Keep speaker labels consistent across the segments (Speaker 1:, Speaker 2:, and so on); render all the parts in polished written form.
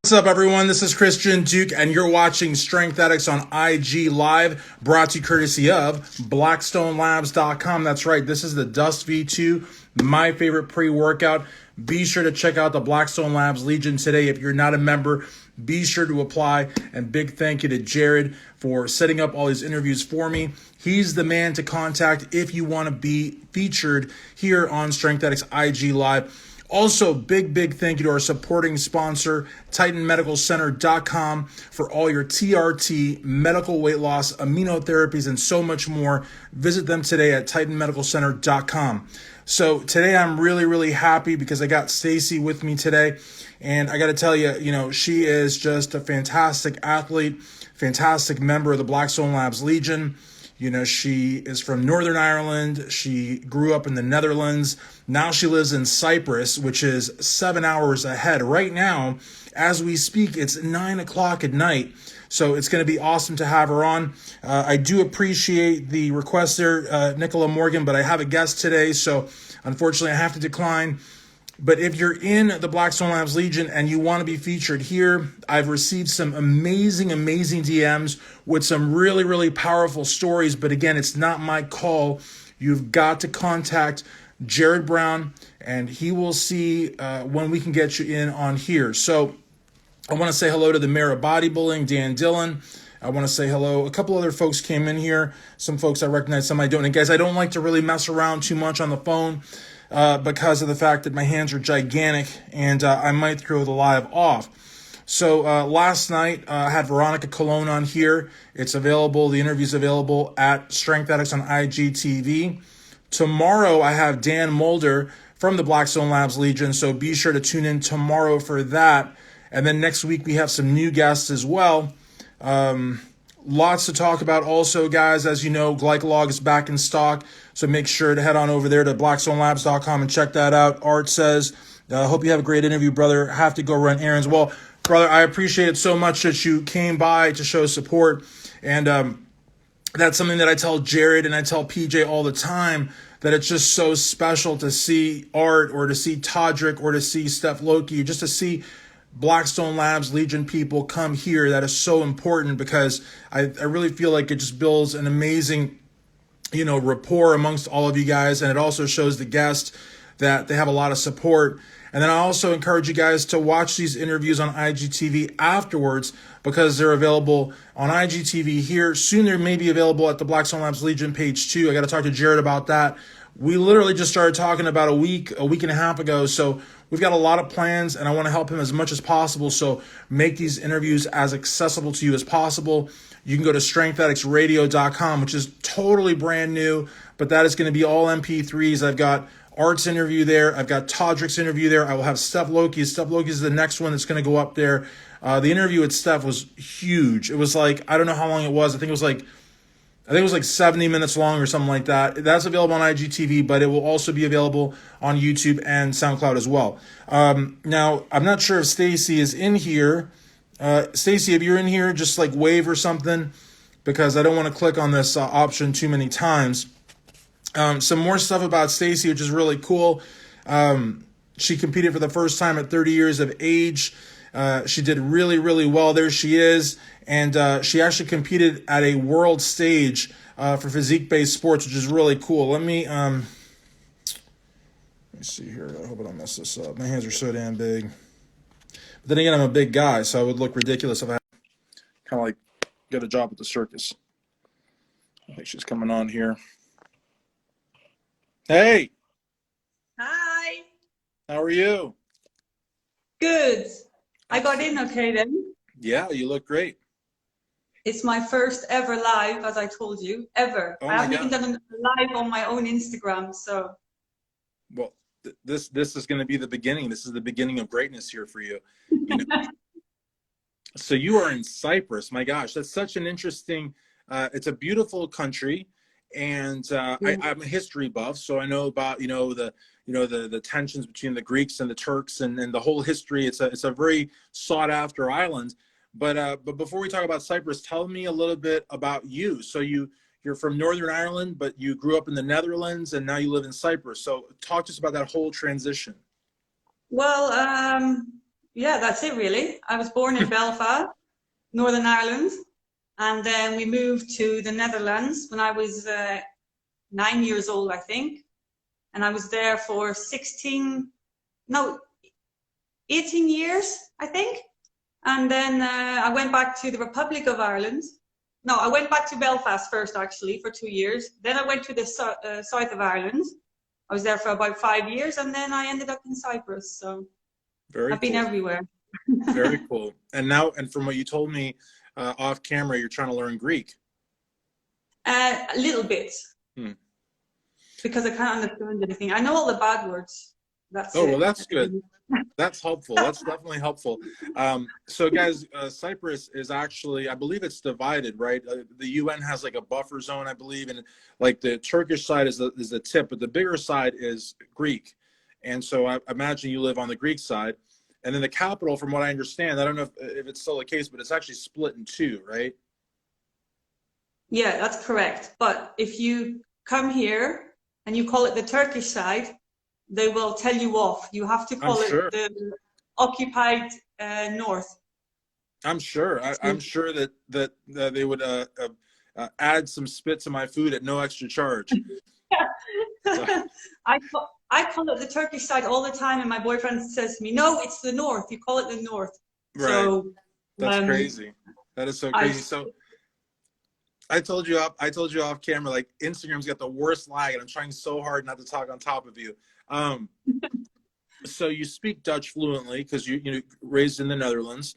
Speaker 1: What's up, everyone? This is Christian Duke, and you're watching Strength Addicts on IG Live, brought to you courtesy of BlackstoneLabs.com. That's right, this is the Dust V2, my favorite pre-workout. Be sure to check out the Blackstone Labs Legion today. If you're not a member, be sure to apply. And big thank you to Jared for setting up all these interviews for me. He's the man to contact if you want to be featured here on Strength Addicts IG Live. Also, big thank you to our supporting sponsor, TitanMedicalCenter.com, for all your TRT, medical weight loss, immunotherapies, and so much more. Visit them today at TitanMedicalCenter.com. So today I'm really happy because I got Stacey with me today. And I got to tell you, she is just a fantastic athlete, fantastic member of the Blackstone Labs Legion. She is from Northern Ireland. She grew up in the Netherlands. Now she lives in Cyprus, which is 7 hours ahead. Right now, as we speak, it's 9 o'clock at night. So it's going to be awesome to have her on. I do appreciate the request there, Nicola Morgan, but I have a guest today, so unfortunately I have to decline. But if you're in the Blackstone Labs Legion and you want to be featured here, I've received some amazing DMs with some really powerful stories. But again, it's not my call. You've got to contact Jared Brown, and he will see when we can get you in on here. So I want to say hello to the mayor of bodybuilding, Dan Dillon. I want to say hello. A couple other folks came in here. Some folks I recognize, some I don't. And guys, I don't like to really mess around too much on the phone because of the fact that my hands are gigantic and I might throw the live off. So last night I had Veronica Colon on here. It's available. The interview's available at Strength Addicts on IGTV. Tomorrow I have Dan Mulder from the Blackstone Labs Legion, so be sure to tune in tomorrow for that. And then next week we have some new guests as well. Lots to talk about also, guys. As you know, Glycolog is back in stock, so make sure to head on over there to blackstonelabs.com and check that out. Art says, hope you have a great interview, brother. Have to go run errands. Well, brother, I appreciate it so much that you came by to show support. And that's something that I tell Jared and I tell PJ all the time, that it's just so special to see Art or to see Todrick or to see Steph Loki, just to see Blackstone Labs Legion people come here. That is so important because I really feel like it just builds an amazing, rapport amongst all of you guys. And it also shows the guests that they have a lot of support. And then I also encourage you guys to watch these interviews on IGTV afterwards because they're available on IGTV here. Soon they may be available at the Blackstone Labs Legion page too. I got to talk to Jared about that. We literally just started talking about a week and a half ago. So we've got a lot of plans and I want to help him as much as possible. So make these interviews as accessible to you as possible. You can go to strengthaddictsradio.com, which is totally brand new, but that is going to be all MP3s. I've got Art's interview there. I've got Todrick's interview there. I will have Steph Loki's. Steph Loki's is the next one that's going to go up there. The interview with Steph was huge. It was like, I don't know how long it was. I think it was like 70 minutes long or something like that. That's available on IGTV, but it will also be available on YouTube and SoundCloud as well. Now, I'm not sure if Stacey is in here. Stacey, if you're in here, just like wave or something, because I don't want to click on this option too many times. Some more stuff about Stacey, which is really cool. She competed for the first time at 30 years of age. She did really well. There she is. And she actually competed at a world stage for physique-based sports, which is really cool. Let me see here. I hope I don't mess this up. My hands are so damn big. But then again, I'm a big guy, so I would look ridiculous if I kind of like get a job at the circus. I think she's coming on here. Hey!
Speaker 2: Hi.
Speaker 1: How are you?
Speaker 2: Good. I got in okay then.
Speaker 1: Yeah, you look great.
Speaker 2: It's my first ever live, as I told you, ever.
Speaker 1: Oh
Speaker 2: I haven't even
Speaker 1: God.
Speaker 2: done a live on my own Instagram, so.
Speaker 1: Well, this is going to be the beginning. This is the beginning of greatness here for you. So you are in Cyprus. My gosh, that's such an interesting. It's a beautiful country, and I'm a history buff, so I know about the tensions between the Greeks and the Turks and the whole history. It's a very sought after island. But before we talk about Cyprus, tell me a little bit about you. So you're from Northern Ireland, but you grew up in the Netherlands and now you live in Cyprus. So talk to us about that whole transition.
Speaker 2: Well, yeah, that's it really. I was born in Belfast, Northern Ireland, and then we moved to the Netherlands when I was 9 years old, I think. And I was there for 18 years, I think. And then I went back to the Republic of Ireland. No, I went back to Belfast first, actually, for 2 years. Then I went to the south of Ireland. I was there for about 5 years, and then I ended up in Cyprus. So
Speaker 1: Very
Speaker 2: I've been
Speaker 1: cool.
Speaker 2: everywhere.
Speaker 1: Very cool. And now, and from what you told me off camera, you're trying to learn Greek.
Speaker 2: A little bit, because I can't understand anything. I know all the bad words. That's it.
Speaker 1: Well, that's good. That's helpful. That's definitely helpful. So guys, Cyprus is actually, I believe it's divided, right? The UN has like a buffer zone, I believe, and like the Turkish side is the tip, but the bigger side is Greek. And so I imagine you live on the Greek side. And then the capital, from what I understand, I don't know if it's still the case, but it's actually split in two, right?
Speaker 2: Yeah, that's correct. But if you come here and you call it the Turkish side, they will tell you off. You have to call it the occupied north. I'm sure.
Speaker 1: I'm sure that they would add some spit to my food at no extra charge.
Speaker 2: I call it the Turkish side all the time, and my boyfriend says to me, "No, it's the north. You call it the north."
Speaker 1: Right. So that's crazy. That is so crazy. So I told you off camera, like Instagram's got the worst lag, and I'm trying so hard not to talk on top of you. So you speak Dutch fluently because you raised in the Netherlands.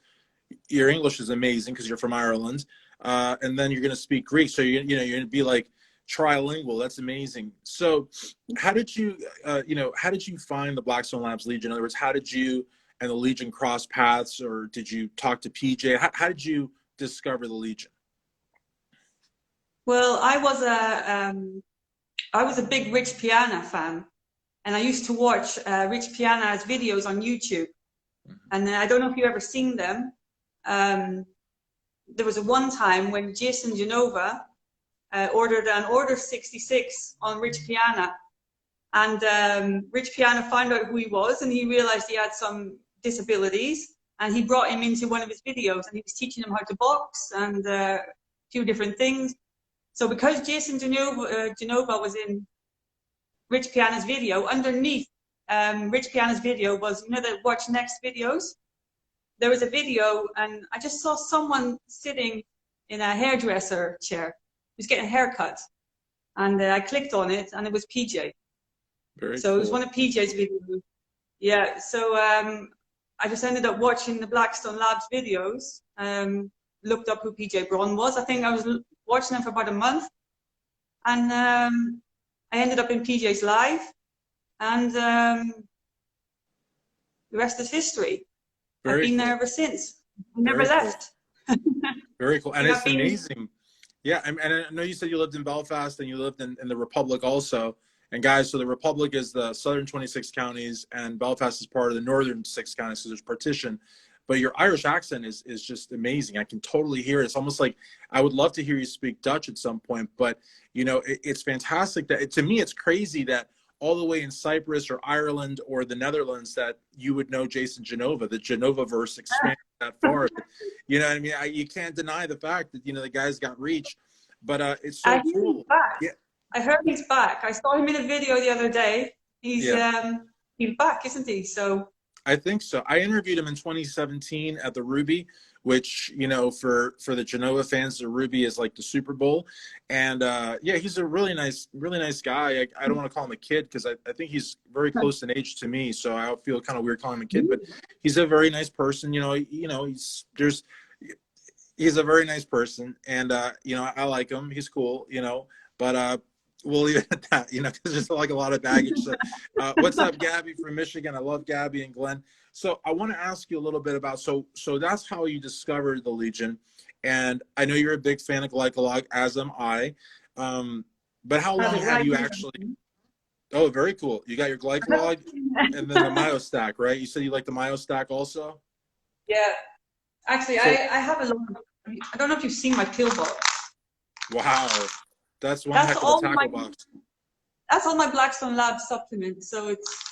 Speaker 1: Your English is amazing because you're from Ireland, and then you're going to speak Greek. So you're going to be like trilingual. That's amazing. So how did you find the Blackstone Labs Legion? In other words, how did you and the Legion cross paths, or did you talk to PJ? How did you discover the Legion?
Speaker 2: Well, I was a big Rich Piana fan, and I used to watch Rich Piana's videos on YouTube. And I don't know if you've ever seen them. There was one time when Jason Genova ordered an Order 66 on Rich Piana, and Rich Piana found out who he was, and he realized he had some disabilities, and he brought him into one of his videos, and he was teaching him how to box and a few different things. So because Jason Genova was in Rich Piana's video, underneath Rich Piana's video was, the Watch Next videos. There was a video, and I just saw someone sitting in a hairdresser chair. He was getting a haircut. And I clicked on it, and it was PJ. So it was one of PJ's videos. Yeah, so I just ended up watching the Blackstone Labs videos, looked up who PJ Braun was. I think I was watching them for about a month. And I ended up in PJ's live. And the rest is history. I've been there ever since. Never left.
Speaker 1: Very cool. And it's amazing. Yeah, and I know you said you lived in Belfast and you lived in the Republic also. And guys, so the Republic is the southern 26 counties, and Belfast is part of the northern 6 counties, so there's partition. But your Irish accent is just amazing. I can totally hear it. It's almost like I would love to hear you speak Dutch at some point. But, it's fantastic that, to me, it's crazy that all the way in Cyprus or Ireland or the Netherlands that you would know Jason Genova. The Genova-verse expanded that far. You know what I mean? You can't deny the fact that, the guy's got reach. But it's so cool.
Speaker 2: Yeah. I heard he's back. I saw him in a video the other day. He's back, isn't he? So
Speaker 1: I think so. I interviewed him in 2017 at the Ruby, which, for the Genova fans, the Ruby is like the Super Bowl. And he's a really nice guy. I don't want to call him a kid because I think he's very close in age to me. So I feel kind of weird calling him a kid, but he's a very nice person. He's a very nice person, and I like him. He's cool, but we'll leave it at that, because there's like a lot of baggage. So, what's up, Gabby from Michigan? I love Gabby and Glenn. So I want to ask you a little bit about, so that's how you discovered the Legion. And I know you're a big fan of Glycolog, as am I. But how long have you actually, oh, very cool. You got your Glycolog and then the MyoStack, right? You said you like the MyoStack also?
Speaker 2: Yeah. Actually, so, I have a lot of, I don't know if you've seen my pill box.
Speaker 1: Wow. That's one heck of a tackle box.
Speaker 2: That's all my Blackstone Labs supplements. So it's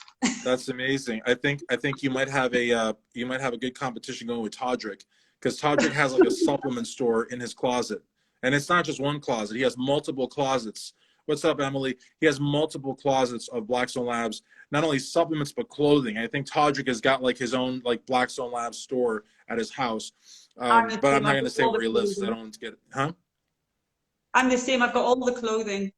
Speaker 1: That's amazing. I think you might have a good competition going with Todrick, because Todrick has like a supplement store in his closet, and it's not just one closet. He has multiple closets. What's up, Emily? He has multiple closets of Blackstone Labs, not only supplements but clothing. I think Todrick has got like his own like Blackstone Labs store at his house,
Speaker 2: I'm the
Speaker 1: but I'm
Speaker 2: same.
Speaker 1: not
Speaker 2: I've
Speaker 1: going to
Speaker 2: got
Speaker 1: say
Speaker 2: all
Speaker 1: where
Speaker 2: the
Speaker 1: he lives because I
Speaker 2: clothing.
Speaker 1: don't want to get it. Huh?
Speaker 2: I'm the same. I've got all the clothing,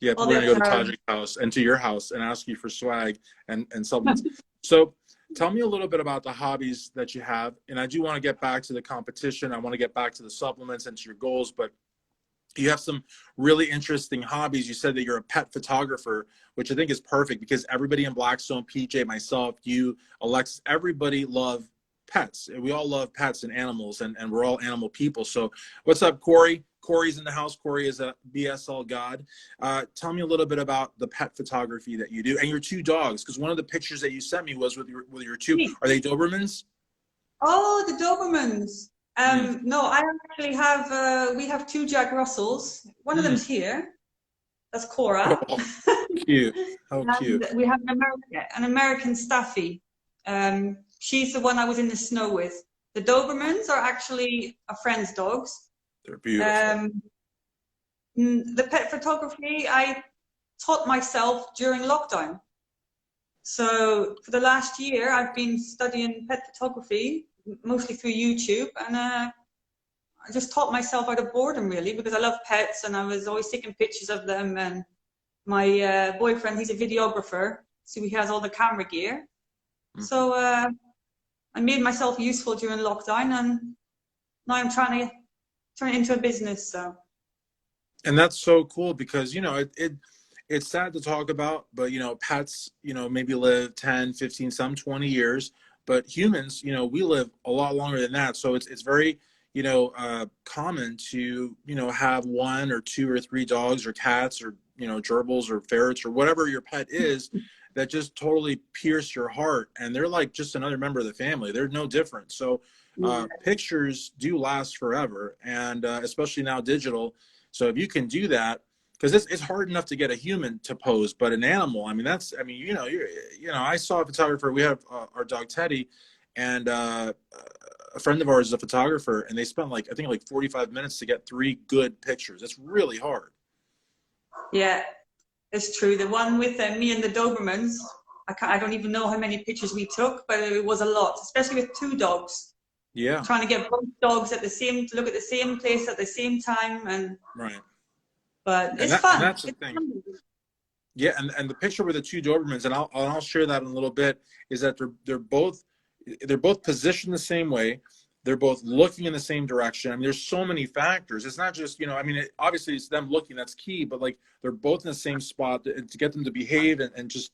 Speaker 1: Yeah, but
Speaker 2: all
Speaker 1: we're
Speaker 2: the
Speaker 1: gonna go to
Speaker 2: apparel.
Speaker 1: Tajik's house and to your house and ask you for swag and supplements. So tell me a little bit about the hobbies that you have. And I do want to get back to the competition. I want to get back to the supplements and to your goals, but you have some really interesting hobbies. You said that you're a pet photographer, which I think is perfect because everybody in Blackstone, PJ, myself, you, Alexis, everybody love pets. We all love pets and animals, and we're all animal people. So what's up, Corey? Corey's in the house. Corey is a BSL god. Tell me a little bit about the pet photography that you do and your two dogs, because one of the pictures that you sent me was with your two. Are they Dobermans?
Speaker 2: Oh, the Dobermans.
Speaker 1: Mm.
Speaker 2: No, I actually have, we have two Jack Russells. One of
Speaker 1: Mm.
Speaker 2: them's here. That's Cora.
Speaker 1: Oh, cute. How
Speaker 2: And
Speaker 1: cute.
Speaker 2: we have an American Staffy. She's the one I was in the snow with. The Dobermans are actually a friend's dogs.
Speaker 1: They're beautiful.
Speaker 2: Um, the pet photography, I taught myself during lockdown. So for the last year, I've been studying pet photography, mostly through YouTube, and I just taught myself out of boredom, really, because I love pets, and I was always taking pictures of them. And my boyfriend, he's a videographer, so he has all the camera gear.
Speaker 1: Mhm.
Speaker 2: So I made myself useful during lockdown, and now I'm trying to turn it into a business. So
Speaker 1: And that's so cool because it's sad to talk about, but pets maybe live 10, 15, some 20 years, but humans we live a lot longer than that. So it's very common to have one or two or three dogs or cats or gerbils or ferrets or whatever your pet is, that just totally pierce your heart, and they're like just another member of the family. They're no different. So
Speaker 2: yeah,
Speaker 1: pictures do last forever, and especially now digital. So if you can do that, because it's hard enough to get a human to pose, but an animal, I mean, I saw a photographer. We have our dog Teddy, and a friend of ours is a photographer, and they spent I think like 45 minutes to get three good pictures. It's really hard.
Speaker 2: yeah, it's true. The one with me and the Dobermans, I don't even know how many pictures we took, but it was a lot, especially with two dogs.
Speaker 1: Yeah,
Speaker 2: Trying to get both dogs to look at the same place at the same time, and
Speaker 1: right.
Speaker 2: but
Speaker 1: And
Speaker 2: it's
Speaker 1: that and
Speaker 2: fun.
Speaker 1: that's the
Speaker 2: It's
Speaker 1: thing.
Speaker 2: fun.
Speaker 1: Yeah, and the picture with the two Dobermans, and I'll share that in a little bit, is that they're both positioned the same way. They're both looking in the same direction. I mean, there's so many factors. It's not just I mean, obviously it's them looking, that's key, but like they're both in the same spot to get them to behave, and just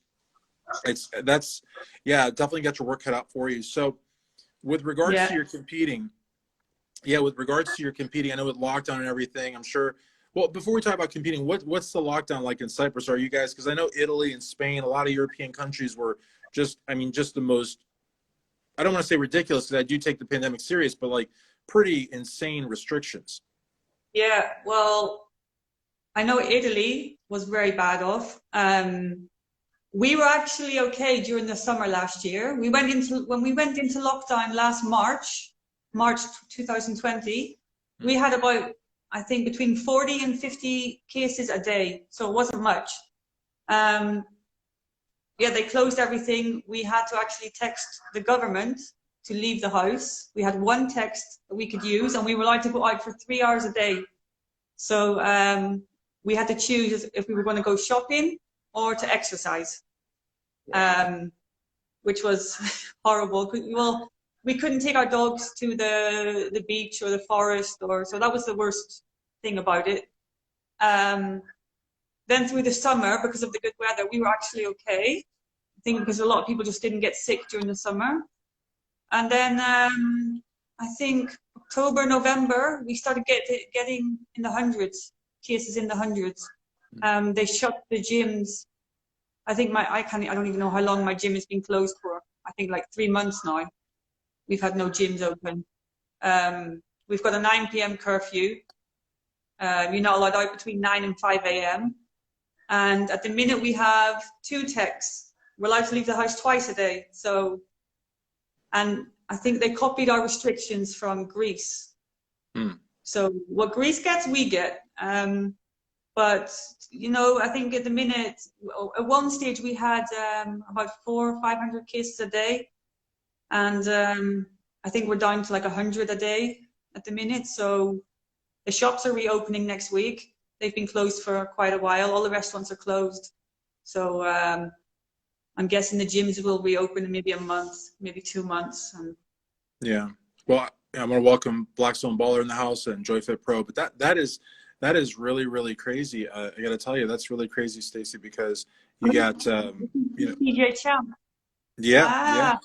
Speaker 1: that's yeah, definitely got your work cut out for you. So with regards to
Speaker 2: Yeah.
Speaker 1: your competing, yeah, with regards to your competing, I know with lockdown and everything, I'm sure. Well, before we talk about competing, what's the lockdown like in Cyprus? Are you guys? Because I know Italy and Spain, a lot of European countries were just, I mean, just the most. I don't want to say ridiculous because I do take the pandemic serious, but like pretty insane restrictions.
Speaker 2: Yeah, well, I know Italy was very bad off. We were actually okay during the summer last year. When we went into lockdown last March 2020, we had about, I think, between 40 and 50 cases a day, so it wasn't much. Um, yeah, they closed everything. We had to actually text the government to leave the house. We had one text that we could use, and we were allowed to go out for 3 hours a day. So we had to choose if we were going to go shopping or to exercise,
Speaker 1: Wow.
Speaker 2: which was horrible. Well, we couldn't take our dogs to the beach or the forest, so that was the worst thing about it. Then through the summer, because of the good weather, we were actually okay. I think because a lot of people just didn't get sick during the summer. And then I think October, November, we started getting in the hundreds, cases in the hundreds. They shut the gyms. I think I don't even know how long my gym has been closed for. I think like 3 months now. We've had no gyms open. We've got a 9 p.m. curfew. You're not allowed out between 9 and 5 a.m. And at the minute we have two techs we're allowed to leave the house twice a day. So, and I think they copied our restrictions from Greece. So what Greece gets, we get. But, you know, I think at the minute, at one stage we had about 400 or 500 cases a day. And I think we're down to like 100 a day at the minute. So the shops are reopening next week. They've been closed for quite a while. All the restaurants are closed. So I'm guessing the gyms will reopen in maybe a month, maybe 2 months.
Speaker 1: Yeah. Well, I'm going to welcome Blackstone Baller in the house and JoyFit Pro. But that is really, really crazy. I got to tell you, that's really crazy, Stacey, because you got,
Speaker 2: DJ Champ.
Speaker 1: Yeah.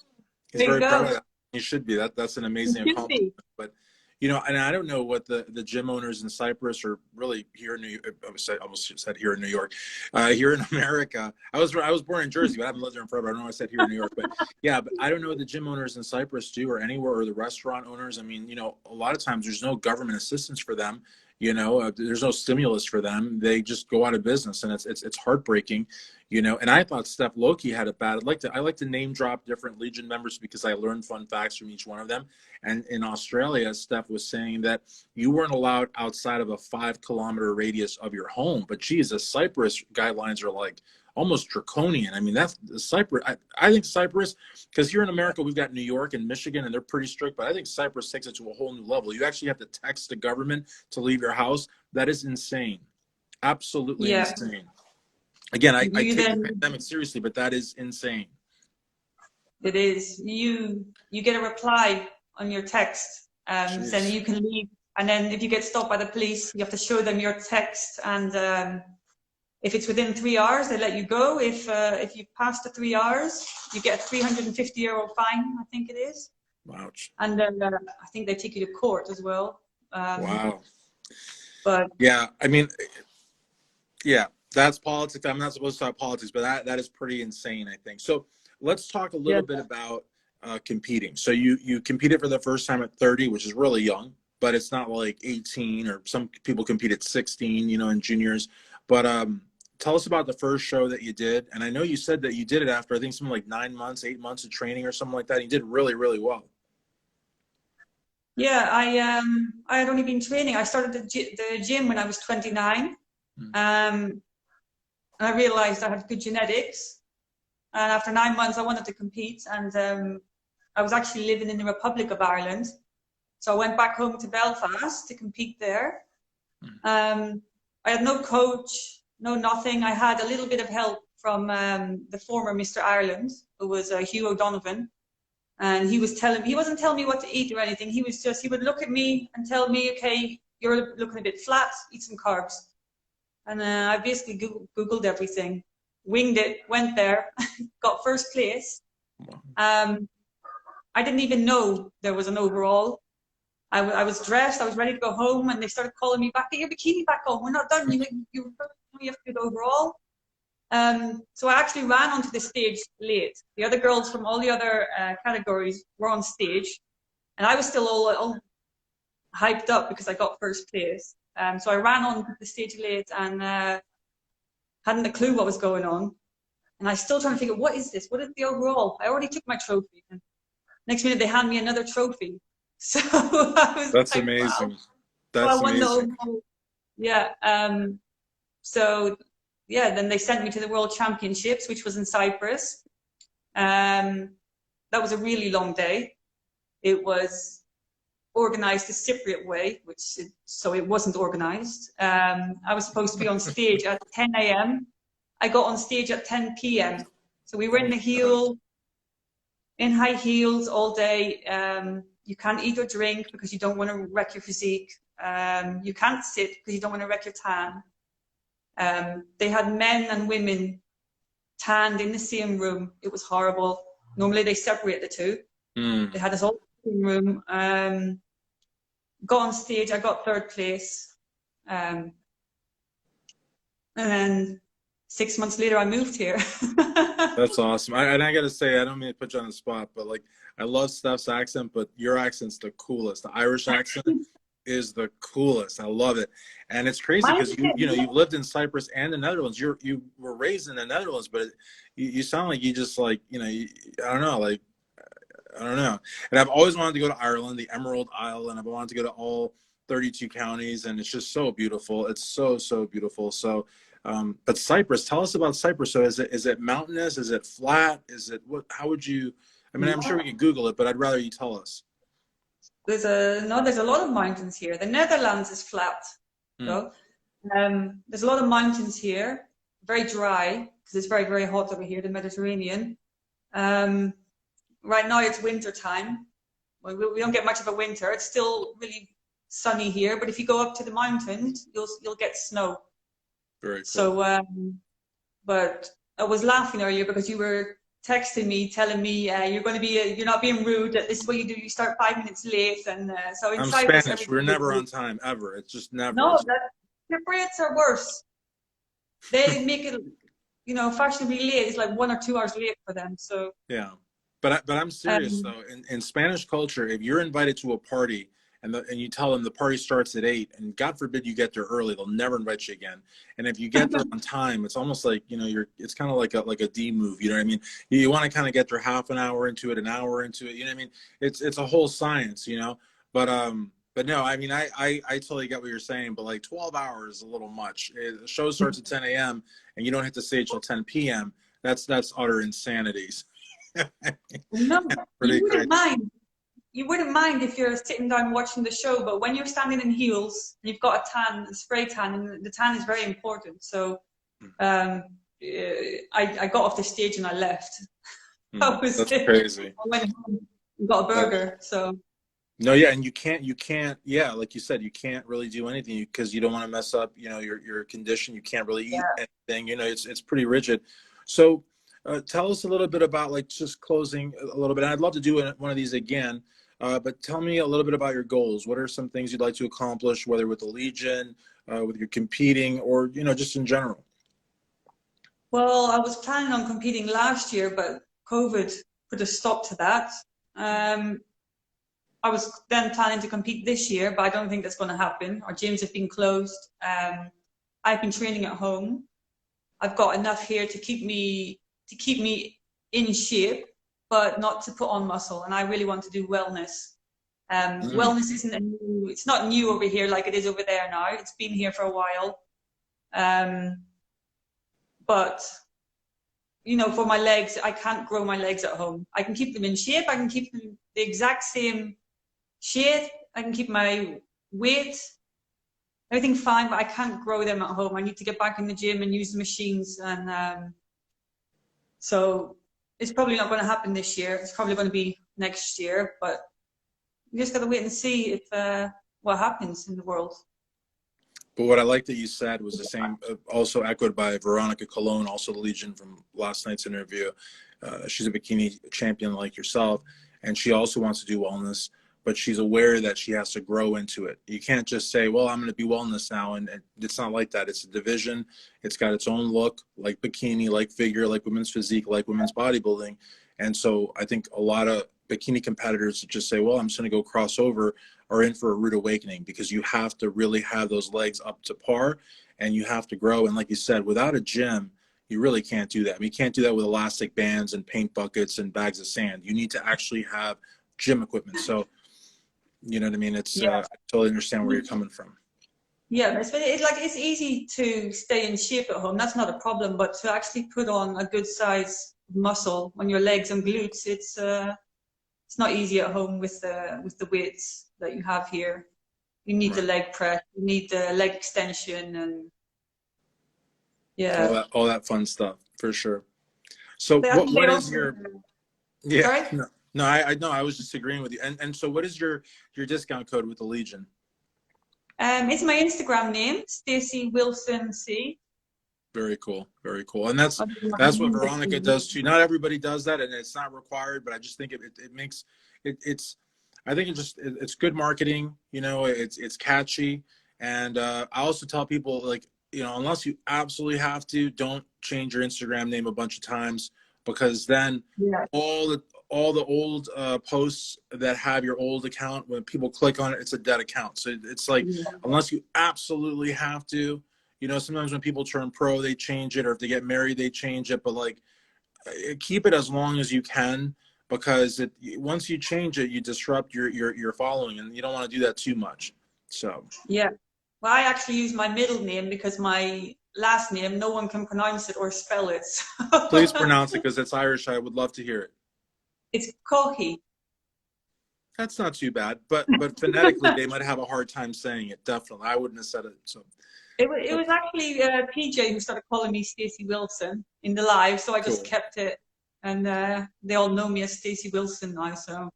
Speaker 1: He's
Speaker 2: There you
Speaker 1: very
Speaker 2: go.
Speaker 1: proud of that. He should be. That's an amazing accomplishment. But, you know, and I don't know what the gym owners in Cyprus or really here in New York, I almost said here in New York, here in America. I was born in Jersey, but I haven't lived there forever. I don't know why I said here in New York, but yeah, but I don't know what the gym owners in Cyprus do or anywhere, or the restaurant owners. I mean, you know, a lot of times there's no government assistance for them. You know, there's no stimulus for them. They just go out of business, and it's heartbreaking. You know, and I thought Steph Loki had it bad. I like to name drop different Legion members because I learned fun facts from each one of them. And in Australia, Steph was saying that you weren't allowed outside of a 5-kilometer radius of your home. But geez, the Cyprus guidelines are like almost draconian. I mean, that's Cyprus. I think Cyprus, because here in America we've got New York and Michigan, and they're pretty strict. But I think Cyprus takes it to a whole new level. You actually have to text the government to leave your house. That is insane, absolutely insane. Again, I take the pandemic seriously, but that is insane.
Speaker 2: It is. You get a reply on your text saying you can leave, and then if you get stopped by the police, you have to show them your text, and if it's within 3 hours, they let you go. If you've passed the 3 hours, you get a €350 fine, I think it is.
Speaker 1: Ouch.
Speaker 2: And then I think they take you to court as well.
Speaker 1: Wow.
Speaker 2: But
Speaker 1: yeah, I mean, yeah. That's politics. I'm not supposed to talk politics, but that is pretty insane, I think. So let's talk a little bit about competing. So you competed for the first time at 30, which is really young, but it's not like 18, or some people compete at 16, you know, in juniors. But tell us about the first show that you did. And I know you said that you did it after, I think, something like 9 months, 8 months of training or something like that. You did really, really well.
Speaker 2: Yeah, I had only been training. I started the gym when I was 29. And I realized I had good genetics. And after 9 months, I wanted to compete. And I was actually living in the Republic of Ireland. So I went back home to Belfast to compete there. I had no coach, no nothing. I had a little bit of help from the former Mr. Ireland, who was Hugh O'Donovan. And he wasn't telling me what to eat or anything. He would look at me and tell me, okay, you're looking a bit flat, eat some carbs. And I basically Googled everything, winged it, went there, got first place. I didn't even know there was an overall. I was dressed, I was ready to go home, and they started calling me back, get your bikini back on, we're not done, you have to do the overall. So I actually ran onto the stage late. The other girls from all the other categories were on stage, and I was still all hyped up because I got first place. So I ran on the stage late and hadn't a clue what was going on. And I still trying to figure, what is this? What is the overall? I already took my trophy. And next minute, they hand me another trophy. So I was
Speaker 1: That's
Speaker 2: like,
Speaker 1: amazing.
Speaker 2: wow.
Speaker 1: That's
Speaker 2: so I won
Speaker 1: amazing.
Speaker 2: the overall. Yeah. So, yeah, then they sent me to the World Championships, which was in Cyprus. That was a really long day. It was organized the Cypriot way, so it wasn't organized. I was supposed to be on stage at 10 a.m. I got on stage at 10 p.m. So we were in high heels all day. You can't eat or drink because you don't want to wreck your physique. You can't sit because you don't want to wreck your tan. They had men and women tanned in the same room. It was horrible. Normally they separate the two. They had us all in the same room. Got on stage, I got third place. And then 6 months later, I moved here.
Speaker 1: That's awesome. And I got to say, I don't mean to put you on the spot, but like, I love Steph's accent, but your accent's the coolest. The Irish accent is the coolest. I love it. And it's crazy
Speaker 2: Mine
Speaker 1: because
Speaker 2: is,
Speaker 1: you've lived in Cyprus and the Netherlands. You were raised in the Netherlands, but you sound like you just like, I don't know, like, I don't know. And I've always wanted to go to Ireland, the Emerald Isle, and I've wanted to go to all 32 counties, and it's just so beautiful. It's so, so beautiful. So, but Cyprus, tell us about Cyprus. So is it mountainous? Is it flat? Is it what, how would you, I mean, I'm sure we could Google it, but I'd rather you tell us.
Speaker 2: there's a lot of mountains here. The Netherlands is flat,
Speaker 1: Hmm.
Speaker 2: though. There's a lot of mountains here, very dry because it's very, very hot over here, the Mediterranean. Um, right now it's winter time. Well, we don't get much of a winter. It's still really sunny here, but if you go up to the mountains, you'll get snow.
Speaker 1: Very cool.
Speaker 2: So, but I was laughing earlier because you were texting me, telling me you're not being rude. That this is what you do. You start 5 minutes late, and so in
Speaker 1: I'm
Speaker 2: Cyprus,
Speaker 1: Spanish. We're
Speaker 2: everybody is
Speaker 1: never
Speaker 2: late.
Speaker 1: on time, ever. It's just never.
Speaker 2: No,
Speaker 1: It's,
Speaker 2: that the Brits are worse. They make it, fashionably late. It's like 1 or 2 hours late for them. So,
Speaker 1: yeah. But I'm serious
Speaker 2: um,
Speaker 1: though. In Spanish culture, if you're invited to a party and you tell them the party starts at 8, and God forbid you get there early, they'll never invite you again. And if you get there on time, it's almost like it's kind of like a D move. You know what I mean? You want to kind of get there half an hour into it, an hour into it. You know what I mean? It's a whole science. But no, I mean I totally get what you're saying. But like 12 hours is a little much. The show starts at 10 a.m. and you don't hit the stage till 10 p.m. That's utter insanity.
Speaker 2: no, you
Speaker 1: Pretty
Speaker 2: wouldn't
Speaker 1: crazy.
Speaker 2: mind. You wouldn't mind if you're sitting down watching the show, but when you're standing in heels and you've got a tan, a spray tan, and the tan is very important. So I got off the stage and I left. That was
Speaker 1: That's
Speaker 2: it.
Speaker 1: crazy.
Speaker 2: I went home and got a burger. So
Speaker 1: No, yeah, and you can't, yeah, like you said, you can't really do anything because you don't want to mess up, your condition. You can't really eat
Speaker 2: yeah.
Speaker 1: anything. It's pretty rigid. So, tell us a little bit about like just closing a little bit. And I'd love to do one of these again, but tell me a little bit about your goals. What are some things you'd like to accomplish, whether with the Legion, with your competing, or just in general?
Speaker 2: Well, I was planning on competing last year, but COVID put a stop to that. Um, I was then planning to compete this year, but I don't think that's going to happen. Our gyms have been closed. I've been training at home. I've got enough here to keep me in shape, but not to put on muscle. And I really want to do wellness.
Speaker 1: Mm,
Speaker 2: Wellness it's not new over here like it is over there now. It's been here for a while. Um, but for my legs, I can't grow my legs at home. I can keep them in shape. I can keep them the exact same shape. I can keep my weight, everything fine, but I can't grow them at home. I need to get back in the gym and use the machines. And so it's probably not going to happen this year. It's probably going to be next year, but you just got to wait and see if what happens in the world.
Speaker 1: But what I like that you said was the same, also echoed by Veronica Colon, also the Legion from last night's interview. She's a bikini champion like yourself, and she also wants to do wellness, but she's aware that she has to grow into it. You can't just say, well, I'm going to be wellness now. And it's not like that. It's a division. It's got its own look, like bikini, like figure, like women's physique, like women's bodybuilding. And so I think a lot of bikini competitors just say, well, I'm just going to go cross over, are in for a rude awakening, because you have to really have those legs up to par and you have to grow. And like you said, without a gym, you really can't do that. I mean, you can't do that with elastic bands and paint buckets and bags of sand. You need to actually have gym equipment. So, you know what I mean?
Speaker 2: Yeah.
Speaker 1: I totally understand where you're coming from.
Speaker 2: Yeah, it's easy to stay in shape at home. That's not a problem, but to actually put on a good size muscle on your legs and glutes, it's not easy at home with the weights that you have here. You need the
Speaker 1: Right.
Speaker 2: leg press, you need the leg extension, and
Speaker 1: All
Speaker 2: yeah.
Speaker 1: that fun stuff for sure. So
Speaker 2: I think they
Speaker 1: what is
Speaker 2: also.
Speaker 1: your, yeah,
Speaker 2: Sorry.
Speaker 1: no, I was just agreeing with you. And so what is your discount code with the Legion?
Speaker 2: It's my Instagram name, Stacey Wilson C.
Speaker 1: Very cool. Very cool. And that's
Speaker 2: I'll give you my
Speaker 1: that's what
Speaker 2: name.
Speaker 1: Veronica does too. Not everybody does that, and it's not required, but I just think it makes it's I think it's good marketing, it's catchy. And I also tell people, like, unless you absolutely have to, don't change your Instagram name a bunch of times, because then
Speaker 2: Yeah.
Speaker 1: all all the old posts that have your old account, when people click on it, it's a dead account. So it's like, unless you absolutely have to, you know, sometimes when people turn pro, they change it, or if they get married, they change it. But like, keep it as long as you can, because once you change it, you disrupt your following, and you don't want to do that too much. So
Speaker 2: yeah. Well, I actually use my middle name because my last name, no one can pronounce it or spell it.
Speaker 1: please pronounce it, because it's Irish. I would love to hear it.
Speaker 2: It's Cohi.
Speaker 1: That's not too bad, but phonetically they might have a hard time saying it. Definitely, I wouldn't have said it. So
Speaker 2: It was actually PJ who started calling me Stacey Wilson in the live, so I just
Speaker 1: cool.
Speaker 2: kept it, and they all know me as Stacey Wilson now. So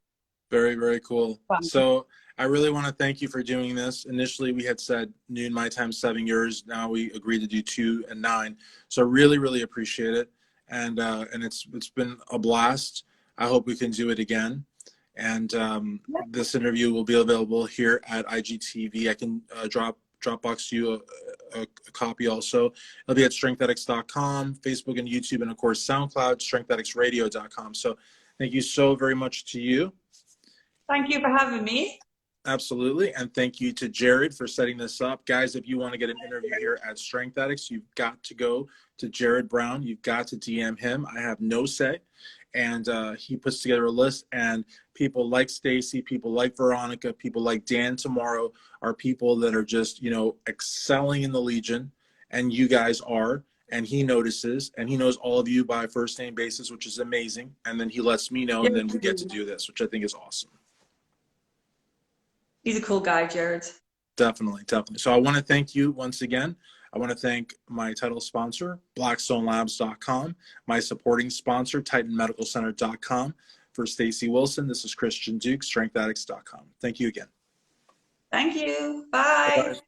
Speaker 1: Very, very cool.
Speaker 2: fun.
Speaker 1: So I really want to thank you for doing this. Initially, we had said noon my time, 7 years. Now we agreed to do 2 and 9. So really, really appreciate it, and it's been a blast. I hope we can do it again. And this interview will be available here at IGTV. I can Dropbox you a copy also. It'll be at strengthaddicts.com, Facebook and YouTube, and of course SoundCloud, strengthaddictsradio.com. So thank you so very much to you.
Speaker 2: Thank you for having me.
Speaker 1: Absolutely. And thank you to Jared for setting this up. Guys, if you want to get an interview here at Strength Addicts, you've got to go to Jared Brown. You've got to DM him. I have no say. And he puts together a list, and people like Stacey, people like Veronica, people like Dan Tomorrow are people that are just, you know, excelling in the Legion, and you guys are. And he notices, and he knows all of you by first name basis, which is amazing. And then he lets me know, and then we get to do this, which I think is awesome.
Speaker 2: He's a cool guy, Jared.
Speaker 1: Definitely, definitely. So I want to thank you once again. I want to thank my title sponsor, blackstonelabs.com, my supporting sponsor, titanmedicalcenter.com. For Stacey Wilson, this is Christian Duke, strengthaddicts.com. Thank you again.
Speaker 2: Thank you. Bye.
Speaker 1: Bye-bye.